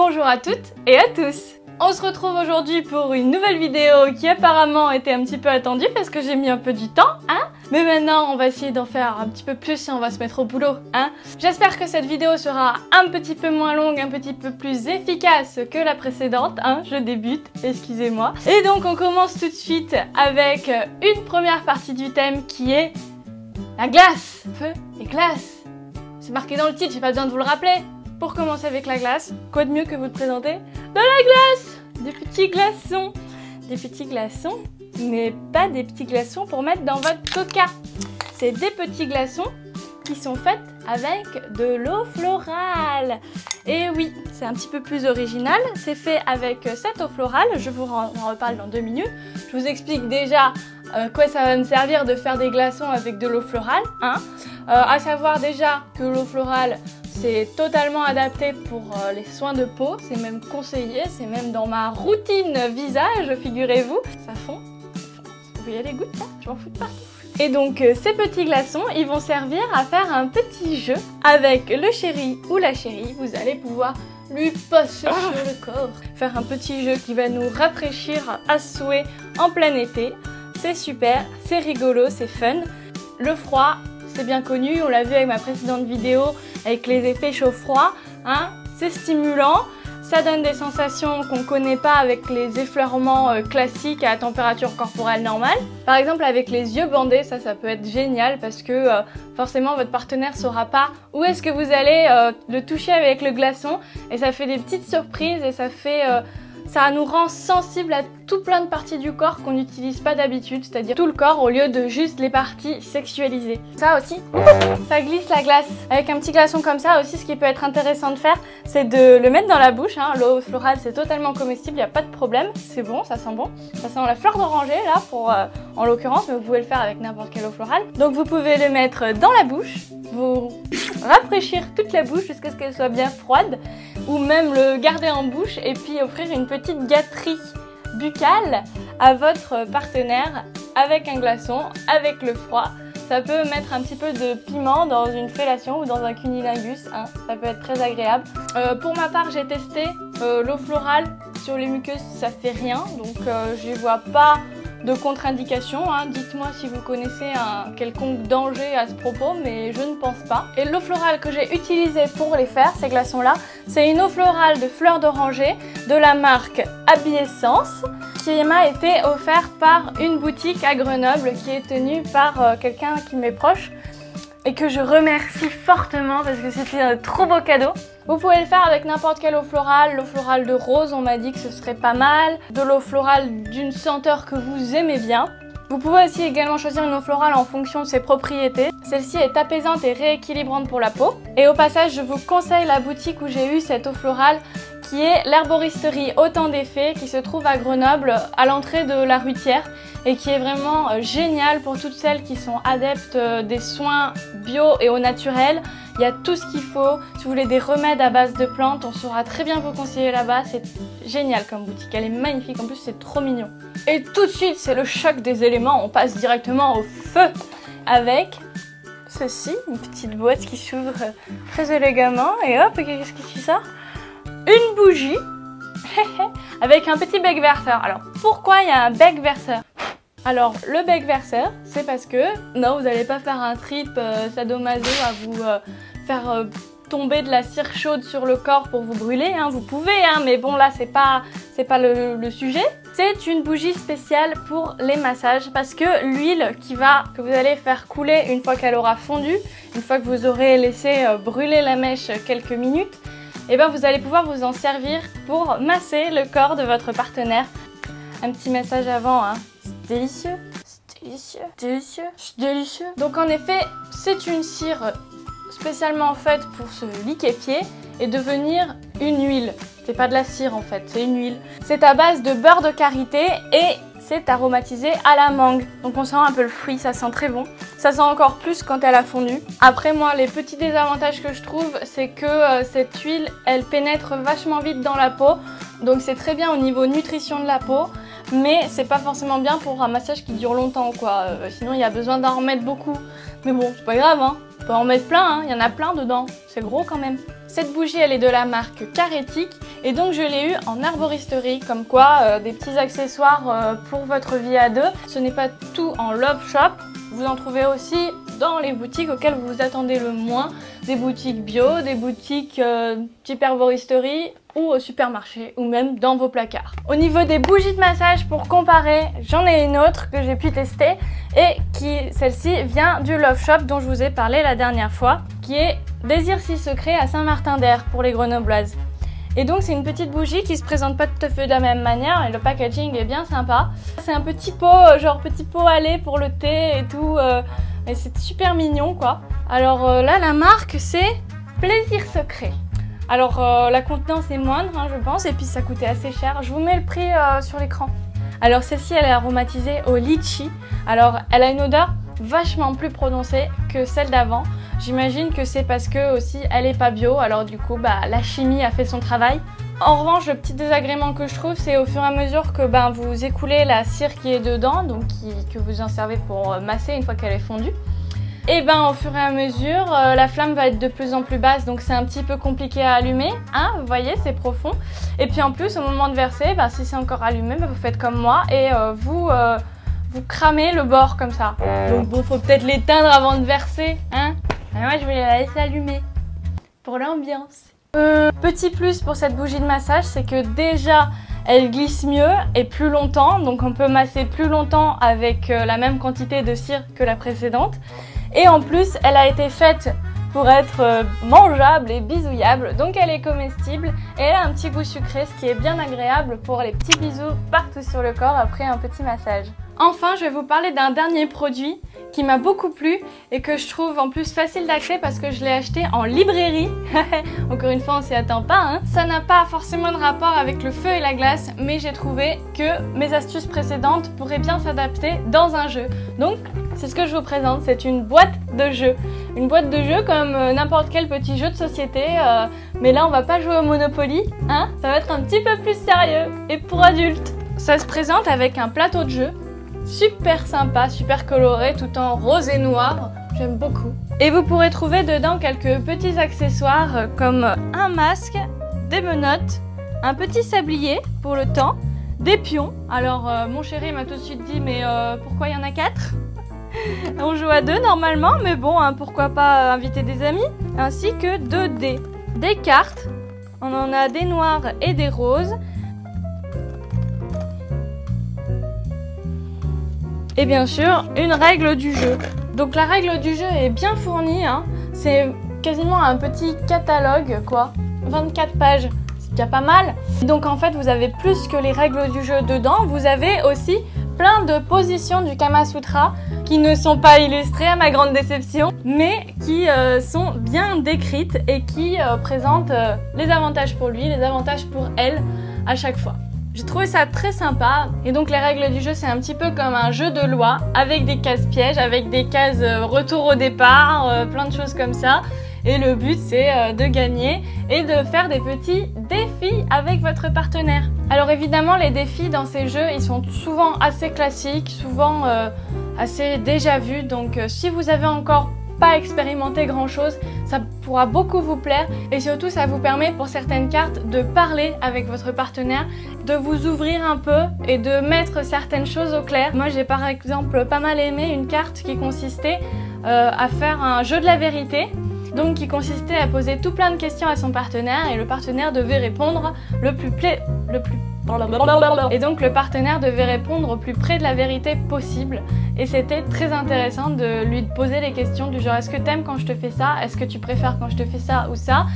Bonjour à toutes et à tous. On se retrouve aujourd'hui pour une nouvelle vidéo qui apparemment était un petit peu attendue parce que j'ai mis un peu du temps, hein. Mais maintenant on va essayer d'en faire un petit peu plus et on va se mettre au boulot, hein. J'espère que cette vidéo sera un petit peu moins longue, un petit peu plus efficace que la précédente, hein. Je débute, excusez-moi. Et donc on commence tout de suite avec une première partie du thème qui est la glace. Feu et glace. C'est marqué dans le titre, j'ai pas besoin de vous le rappeler. Pour commencer avec la glace, quoi de mieux que vous de présenter de la glace, des petits glaçons. Des petits glaçons, mais pas des petits glaçons pour mettre dans votre coca. C'est des petits glaçons qui sont faits avec de l'eau florale. Et oui, c'est un petit peu plus original. C'est fait avec cette eau florale. Je vous en reparle dans 2 minutes. Je vous explique déjà quoi ça va me servir de faire des glaçons avec de l'eau florale, hein. À savoir déjà que l'eau florale, c'est totalement adapté pour les soins de peau, c'est même conseillé, c'est même dans ma routine visage, figurez-vous. Ça fond. Vous voyez les gouttes là? Je m'en fous de partout. Et donc ces petits glaçons, ils vont servir à faire un petit jeu avec le chéri ou la chérie. Vous allez pouvoir lui passer sur le corps. Faire un petit jeu qui va nous rafraîchir à souhait en plein été. C'est super, c'est rigolo, c'est fun. Le froid, c'est bien connu, on l'a vu avec ma précédente vidéo avec les effets chaud-froid, hein. C'est stimulant, ça donne des sensations qu'on ne connaît pas avec les effleurements classiques à température corporelle normale. Par exemple avec les yeux bandés, ça peut être génial parce que forcément votre partenaire ne saura pas où est-ce que vous allez le toucher avec le glaçon et ça fait des petites surprises et ça nous rend sensibles à tout plein de parties du corps qu'on n'utilise pas d'habitude, c'est-à-dire tout le corps au lieu de juste les parties sexualisées. Ça aussi, ça glisse la glace. Avec un petit glaçon comme ça aussi, ce qui peut être intéressant de faire, c'est de le mettre dans la bouche, hein. L'eau florale, c'est totalement comestible, il n'y a pas de problème. C'est bon, ça sent bon. Ça sent la fleur d'oranger là, en l'occurrence, mais vous pouvez le faire avec n'importe quelle eau florale. Donc vous pouvez le mettre dans la bouche, vous rafraîchir toute la bouche jusqu'à ce qu'elle soit bien froide, ou même le garder en bouche et puis offrir une petite gâterie buccale à votre partenaire avec un glaçon, avec le froid. Ça peut mettre un petit peu de piment dans une fellation ou dans un cunilingus, hein. Ça peut être très agréable. Pour ma part, j'ai testé l'eau florale sur les muqueuses, ça fait rien, donc je ne vois pas de contre-indication, hein. Dites-moi si vous connaissez un quelconque danger à ce propos, mais je ne pense pas. Et l'eau florale que j'ai utilisée pour les faire, ces glaçons-là, c'est une eau florale de fleurs d'oranger de la marque Abiessence, qui m'a été offerte par une boutique à Grenoble qui est tenue par quelqu'un qui m'est proche et que je remercie fortement parce que c'était un trop beau cadeau. Vous pouvez le faire avec n'importe quelle eau florale de rose, on m'a dit que ce serait pas mal, de l'eau florale d'une senteur que vous aimez bien. Vous pouvez aussi également choisir une eau florale en fonction de ses propriétés. Celle-ci est apaisante et rééquilibrante pour la peau. Et au passage, je vous conseille la boutique où j'ai eu cette eau florale qui est l'herboristerie Autant d'Effets qui se trouve à Grenoble à l'entrée de la Rutière et qui est vraiment géniale pour toutes celles qui sont adeptes des soins bio et au naturel. Il y a tout ce qu'il faut. Si vous voulez des remèdes à base de plantes, on saura très bien vous conseiller là-bas. C'est génial comme boutique, elle est magnifique, en plus c'est trop mignon. Et tout de suite, c'est le choc des éléments, on passe directement au feu avec ceci, une petite boîte qui s'ouvre très élégamment et hop, qu'est-ce qui sort? Une bougie avec un petit bec verseur. Alors pourquoi il y a un bec verseur? Alors le bec verseur, c'est parce que non, vous n'allez pas faire un trip sadomaso à vous faire tomber de la cire chaude sur le corps pour vous brûler, hein. Vous pouvez, hein, mais bon là c'est pas le sujet. C'est une bougie spéciale pour les massages parce que l'huile que vous allez faire couler une fois qu'elle aura fondu, une fois que vous aurez laissé brûler la mèche quelques minutes, et ben vous allez pouvoir vous en servir pour masser le corps de votre partenaire. Un petit massage avant, hein. C'est délicieux, c'est délicieux, délicieux, c'est délicieux. Donc en effet, c'est une cire spécialement faite pour se liquéfier et devenir une huile. C'est pas de la cire en fait, c'est une huile. C'est à base de beurre de karité et c'est aromatisé à la mangue. Donc on sent un peu le fruit, ça sent très bon. Ça sent encore plus quand elle a fondu. Après moi, les petits désavantages que je trouve, c'est que cette huile, elle pénètre vachement vite dans la peau. Donc c'est très bien au niveau nutrition de la peau, mais c'est pas forcément bien pour un massage qui dure longtemps quoi. Sinon il y a besoin d'en remettre beaucoup. Mais bon, c'est pas grave, hein. On peut en mettre plein, hein. Il y en a plein dedans. C'est gros quand même. Cette bougie, elle est de la marque Carétique Et donc je l'ai eu en herboristerie, comme quoi des petits accessoires pour votre vie à deux. Ce n'est pas tout en love shop, vous en trouvez aussi dans les boutiques auxquelles vous vous attendez le moins. Des boutiques bio, des boutiques type herboristerie ou au supermarché ou même dans vos placards. Au niveau des bougies de massage, pour comparer, j'en ai une autre que j'ai pu tester et celle-ci vient du Love Shop dont je vous ai parlé la dernière fois, qui est Désir si secret à Saint-Martin-d'Air pour les Grenobloises. Et donc c'est une petite bougie qui se présente pas tout à fait de la même manière et le packaging est bien sympa. C'est un petit pot, genre petit pot à lait pour le thé et tout, et c'est super mignon quoi. Alors là la marque c'est Plaisir Secret. Alors la contenance est moindre hein, je pense, et puis ça coûtait assez cher. Je vous mets le prix sur l'écran. Alors celle-ci elle est aromatisée au litchi. Alors elle a une odeur vachement plus prononcée que celle d'avant. J'imagine que c'est parce que aussi elle est pas bio, alors du coup la chimie a fait son travail. En revanche, le petit désagrément que je trouve, c'est au fur et à mesure que vous écoulez la cire qui est dedans, donc que vous en servez pour masser une fois qu'elle est fondue. Et au fur et à mesure, la flamme va être de plus en plus basse, donc c'est un petit peu compliqué à allumer, hein, vous voyez, c'est profond. Et puis en plus, au moment de verser, si c'est encore allumé, vous faites comme moi et vous cramez le bord comme ça. Donc bon, faut peut-être l'éteindre avant de verser, hein. Et moi, je voulais la laisser allumer pour l'ambiance. Petit plus pour cette bougie de massage, c'est que déjà, elle glisse mieux et plus longtemps. Donc on peut masser plus longtemps avec la même quantité de cire que la précédente. Et en plus, elle a été faite pour être mangeable et bisouillable. Donc elle est comestible et elle a un petit goût sucré, ce qui est bien agréable pour les petits bisous partout sur le corps après un petit massage. Enfin, je vais vous parler d'un dernier produit qui m'a beaucoup plu et que je trouve en plus facile d'accès parce que je l'ai acheté en librairie. Encore une fois, on s'y attend pas, hein. Ça n'a pas forcément de rapport avec le feu et la glace, mais j'ai trouvé que mes astuces précédentes pourraient bien s'adapter dans un jeu. Donc, c'est ce que je vous présente, c'est une boîte de jeu. Une boîte de jeu comme n'importe quel petit jeu de société, mais là on va pas jouer au Monopoly, hein. Ça va être un petit peu plus sérieux et pour adultes. Ça se présente avec un plateau de jeu. Super sympa, super coloré, tout en rose et noir, j'aime beaucoup. Et vous pourrez trouver dedans quelques petits accessoires comme un masque, des menottes, un petit sablier pour le temps, des pions. Alors mon chéri m'a tout de suite dit mais pourquoi il y en a 4 ? On joue à 2 normalement, mais bon, hein, pourquoi pas inviter des amis. Ainsi que 2 dés, des cartes, on en a des noirs et des roses. Et bien sûr, une règle du jeu. Donc la règle du jeu est bien fournie, hein. C'est quasiment un petit catalogue, quoi. 24 pages, c'est déjà pas mal. Donc en fait, vous avez plus que les règles du jeu dedans. Vous avez aussi plein de positions du Kama Sutra qui ne sont pas illustrées à ma grande déception, mais qui sont bien décrites et qui présentent les avantages pour lui, les avantages pour elle à chaque fois. J'ai trouvé ça très sympa et donc les règles du jeu c'est un petit peu comme un jeu de loi avec des cases pièges, avec des cases retour au départ, plein de choses comme ça. Et le but c'est de gagner et de faire des petits défis avec votre partenaire. Alors évidemment les défis dans ces jeux ils sont souvent assez classiques, souvent assez déjà vus. Donc si vous avez encore pas expérimenté grand chose, ça pourra beaucoup vous plaire et surtout ça vous permet pour certaines cartes de parler avec votre partenaire, de vous ouvrir un peu et de mettre certaines choses au clair. Moi j'ai par exemple pas mal aimé une carte qui consistait à faire un jeu de la vérité, donc qui consistait à poser tout plein de questions à son partenaire et le partenaire devait répondre et donc le partenaire devait répondre au plus près de la vérité possible. Et c'était très intéressant de lui poser les questions du genre est-ce que t'aimes quand je te fais ça? Est-ce que tu préfères quand je te fais ça ou ça?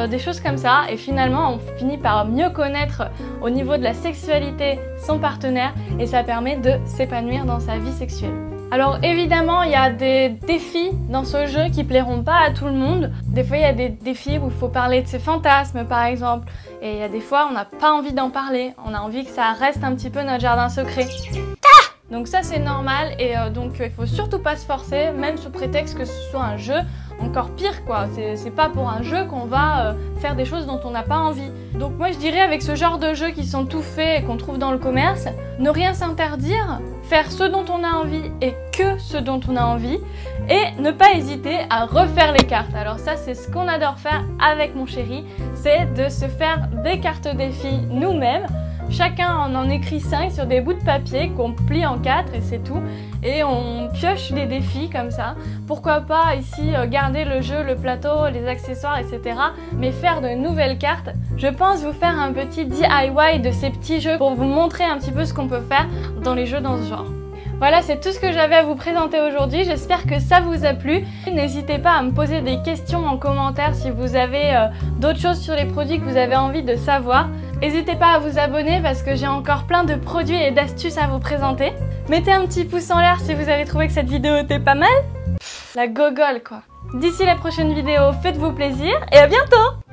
Des choses comme ça. Et finalement on finit par mieux connaître au niveau de la sexualité son partenaire et ça permet de s'épanouir dans sa vie sexuelle. Alors évidemment il y a des défis dans ce jeu qui plairont pas à tout le monde. Des fois il y a des défis où il faut parler de ses fantasmes par exemple. Et il y a des fois on n'a pas envie d'en parler. On a envie que ça reste un petit peu notre jardin secret. Donc ça c'est normal et donc il faut surtout pas se forcer, même sous prétexte que ce soit un jeu. encore pire quoi. C'est pas pour un jeu qu'on va faire des choses dont on n'a pas envie. Donc moi je dirais avec ce genre de jeux qui sont tout faits et qu'on trouve dans le commerce, ne rien s'interdire, faire ce dont on a envie et que ce dont on a envie, et ne pas hésiter à refaire les cartes. Alors ça c'est ce qu'on adore faire avec mon chéri, c'est de se faire des cartes défis nous-mêmes. Chacun en écrit 5 sur des bouts de papier qu'on plie en 4 et c'est tout. Et on pioche des défis comme ça. Pourquoi pas ici garder le jeu, le plateau, les accessoires, etc. Mais faire de nouvelles cartes. Je pense vous faire un petit DIY de ces petits jeux pour vous montrer un petit peu ce qu'on peut faire dans les jeux dans ce genre. Voilà, c'est tout ce que j'avais à vous présenter aujourd'hui. J'espère que ça vous a plu. N'hésitez pas à me poser des questions en commentaire si vous avez d'autres choses sur les produits que vous avez envie de savoir. N'hésitez pas à vous abonner parce que j'ai encore plein de produits et d'astuces à vous présenter. Mettez un petit pouce en l'air si vous avez trouvé que cette vidéo était pas mal. La gogole quoi. D'ici la prochaine vidéo, faites-vous plaisir et à bientôt!